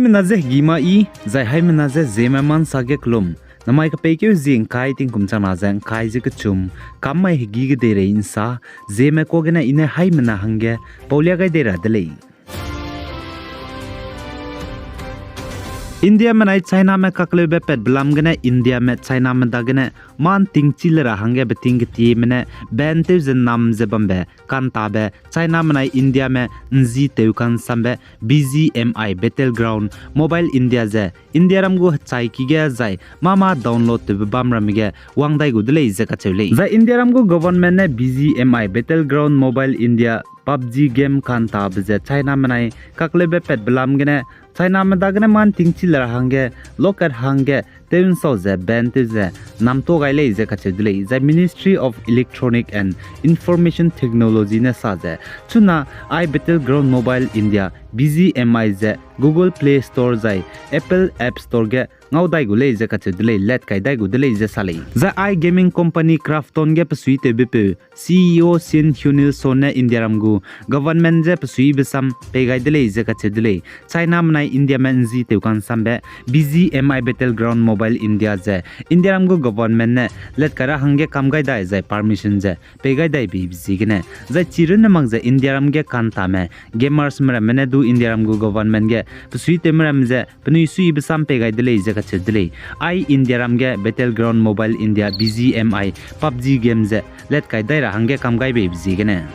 menaze gima I zai hai menaze Zeme man sage klum namai ka pekeu zing kai ting kum chana zang kai je ka chum kamai higi ge dere insa Zeme ko gena ine hai mena hange paulia gai dera dele India में नहीं China में ककले बे पेट बलम गने India में China में दागने मान तिंग chill रहा हंगे बतिंग ती में बैंते जन नाम जबम बे कांता बे China में नहीं India में नजी तेवकान संबे BGMI Battleground Mobile India जे India रमगु चाय की गया जाए मामा डाउनलोड ते बम रमिगे वांगदाई गुदले इजे कचले जा India रमगु गवर्नमेंट ने BGMI Battleground Mobile India PUBG game Kanta बजे China में नहीं ककले बे पेट बलम गने China में दागने मान तिंग चिल रहा हंगे लोकर हंगे तेवन सौ जे बैंते जे नाम तो गाइले इजे कचले जे Ministry of Electronic and Information Technology ने साजे चुना आई Battleground Mobile India BGMI जे Google Play Store जाए Apple App Store gay ngawdai gule je kachudle let kai dai gudle je sali za I gaming company Crafton ge psui te bp CEO Sin Hyunil Sonne India ramgu government je psui bisam pe gai dile je kachudle China mnai India man ji te kan sambe BGMI Battleground Mobile India je India ramgu government ne let kara hange kam gai dai je permission je pe gai dai bi bzigene za chirun mang je India ram ge kanta me gamers mra mene du India ramgu government ge psui te mram je pnui sui bisam pe gai dile je Chidley I India ramge Battleground Mobile India BGMI PUBG games let kai daira hange kam gai be bzigene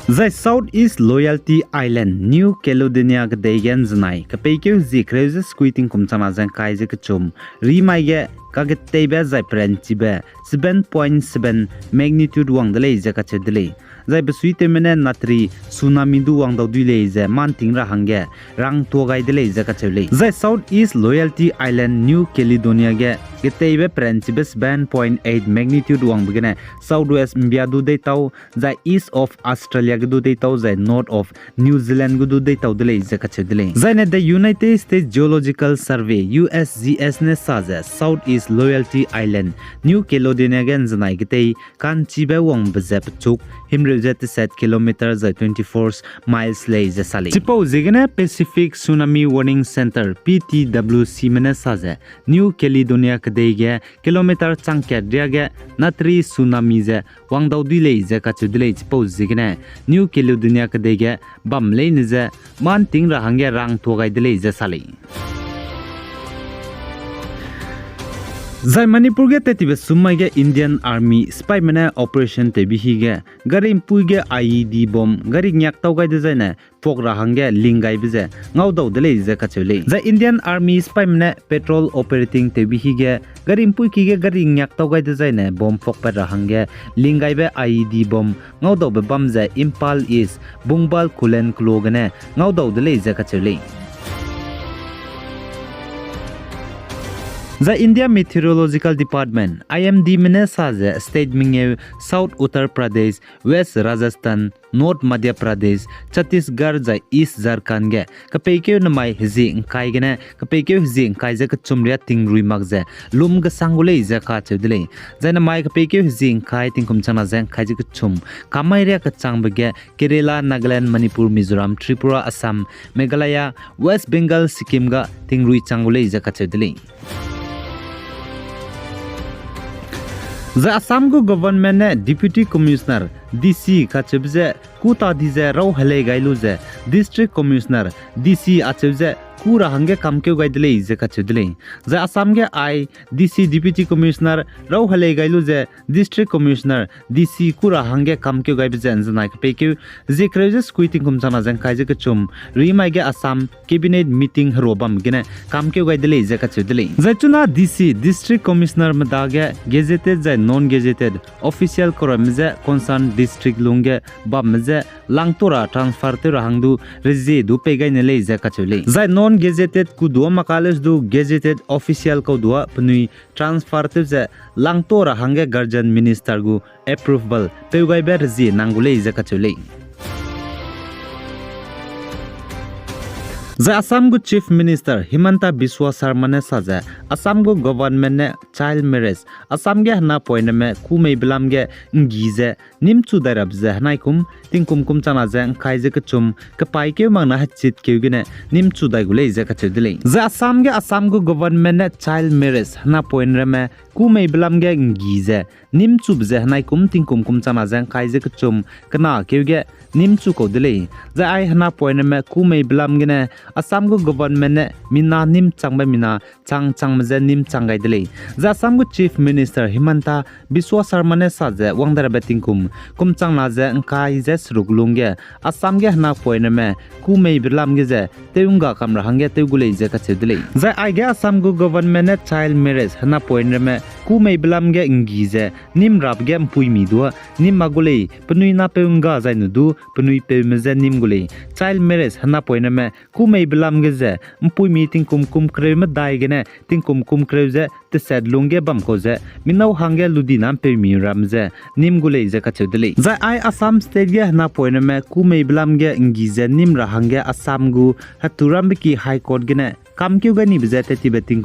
The Southeast Loyalty Island New Caledonia ge degen znai ka peikeu zi kreze squeating kum chama jang kai je kchum rimai ge ka ge tebe zai prenchibe 7.7 magnitude wang dele je ka chedle zai besui temene natri tsunami du wang daw duile je manting ra hangge rang to gai dele je ka chele zai Southeast Loyalty Island New Caledonia ge geteibe principe 7.8 magnitude wang bigene Southwest India du de taw zai East of Australia ge du de taw zai North of New Zealand ge du de taw dele je ka chele zai ne the United States Geological Survey USGS ne sa je Southeast Loyalty Island New Caledonia gen znai getei kan chibe wang bzep chuk himre jet set kilometer za 24 miles lay je sali chipo zigene Pacific Tsunami Warning Center PTWC mena saje New Caledonia kdege kilometer changke diage natri tsunami je wangdaw dile je kachudile chipo zigene New Caledonia kdege bamle ni je man ting ra hange rang thogai dile je sali Zai Manipur ge tetibe sumai ge Indian Army spy mena operation te bihi ge gari impui ge IED bomb gari nyak taw gai de zaina pok ra hange lingai bize ngau daw dele je kachule Zai Indian Army spy mena patrol operating te bihi ge gari impui ki ge gari nyak taw gai de zaina bomb pok pa ra hange lingai be IED bomb ngau daw be bam za Impal is bungbal kulen klogane ngau daw dele je kachule The India Meteorological Department IMD mene saje state minge South Uttar Pradesh West Rajasthan North Madhya Pradesh Chhattisgarh za East Jharkhand ge kapekeu namai hiji kai gene kapekeu hiji kai je ka chumria tingrui magje lum ga sangule je ka chudile jaina mai kapekeu hiji kai tingkum chana jang kai je ka chum kamai ria ka changbege Kerala Nagaland Manipur Mizoram Tripura Assam Meghalaya West Bengal Sikkim ga tingrui changule je ka chudile The Assam government ne Deputy Commissioner DC kachibze kuta dize raw hale gailu je District Commissioner DC achibze kura hange kamke gaidle je kachidle The Assam ge I DC Deputy Commissioner raw hale gailu je District Commissioner DC kura hange kamke gaibe je anjana pekeu je kreze squeating kum chana jang kai je kchum rimai ge Assam cabinet meeting robam gene kamke gaidle je kachidle jachuna DC District Commissioner madage gazetted je non gazetted official koromje concerned district lungge bamje langtora transfer te rahangdu reje du pegai ne le je kachule jai non gazetted kudu makales du gazetted official ko du pnui transfer te je langtora hange guardian minister gu approval pegai ber je nangule je kachule जे असम गु chief minister Himanta Biswa Sharma ने साजे असम गु government ने child marriage Assam गे हना point में कुमे बिलाम गे ngije nimchu darab je hanai kum tingkum kum chana je khaije ke chum ke pai ke mangna hachit ke gine nimchu dai gule je ka chedile je asam gu government ne child marriage hana point re me kume bilam ge ngije nimchu je hanai kum tingkum kum chana je khaije ke chum kana ke ge nimchu ko dile je ai hana point me kume bilam gine asam gu government ne mina nim changba mina chang je nim changai dile je asam gu chief minister himanta biswa sharma ne saje wangdara beting kum chang na je kai je sruglungge asam ge hna point me kumei birlam ge je teunga kamra hange teugule je ka chedile je ai ge asam gu government ne child marriage hna point me kumei bilam ge ngi je nim rap ge mpui mi do nim magule pnui na peunga jainu du pnui pe me je nim gule child marriage hna point me kumei bilam ge je mpui mi ting kum kre me dai ge ne ting kum kre je te sad lungge bam ko je minau hange ludina pe mi ram je nim gule je ka chedile je ai asam state ge hna point me kumei bilam ge ngi je nim ra hange asam gu haturam ki high court ge ne kam kyu gani bje te tibeting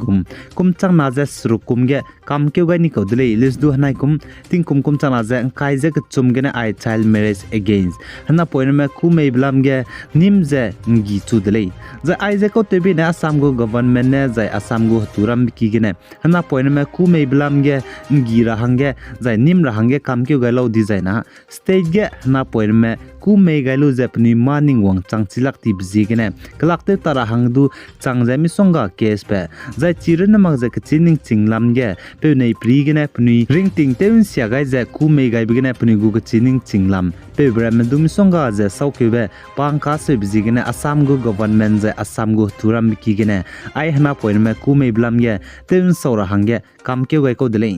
kum chang na je srukum ge kam kyu gani ko dile lis du hanai kum ting kum chang na je kai je ke chum ge ne ai child marriage against hna point me kumei bilam ge nim je ngi chu dile je ai je ko te bi na asam gu government ne je asam gu haturam ki ge ne hna point me kumei bilam ge ngi ra hange je nim ra hange kam kyu ga lo design na state ge hna point me kumei ga lu je pni morning wang chang chilak ti bji ge ne klak te tara hang du chang je mi songa case pe jai chirin mag je chining chinglam ge pe nei pri ge ne pni ring ting te un sia ga je kumei ga bi ge ne pni gu chining chinglam pe bram du mi songa je sau ke be pang ka se bji ge ne asam gu government je asam gu turam ki ge ne ai hna point me kumei blam ge te un saura hang ge kam ke ga ko dile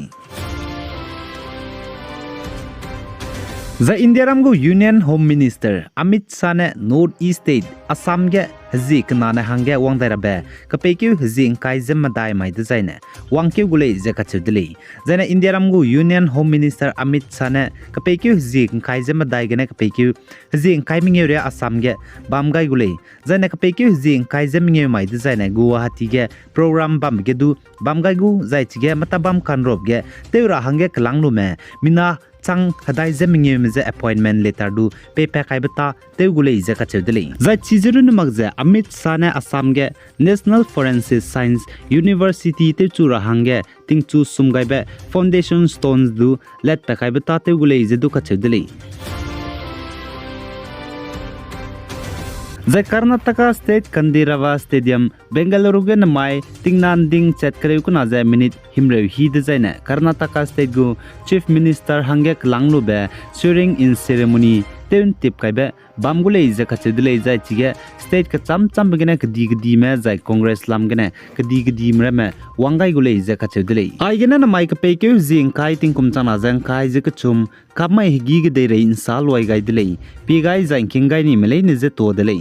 The India Ramgu Union Home Minister Amit Shah ne North East State Assam ge hazi kana hange wangdara be kapekyu hazi kai zem dai mai design wangkyu gule je ka chudli jana India Ramgu Union Home Minister Amit Shah ne kapekyu hazi kai zem dai gene kapekyu hazi kai mingye re Assam ge bamgai gule jana kapekyu hazi kai zem mingye mai design Guwahati ge program bam ge du bamgai gu jai chige mata bam kanrob ge teura hange klanglu me mina chang hadai zemingye me appointment letter du pe kai bata teugule je ka chedile za chijiru numag je Amit Shah ne Assam ge National Forensic Science University te chura hange tingchu sumgai be foundation stones du let pe kai bata teugule je du ka chedile The Karnataka State Kandirava Stadium Bengaluru ge namai tingnan ding chat kare ku na ja minute himre hi design Karnataka State gu Chief Minister hange klanglu be swearing in ceremony ten tip kai be bamgule je ka chedile jai chige state ka cham begene gdi me jai Congress lam gene gdi mre me wangai gule je ka chedile ai gene na mai ka pe ke jing kai ting kum chana jang kai je ka chum kamai gi ge de re insal wai gai dile pi gai jang king gai ni mele ne je to dile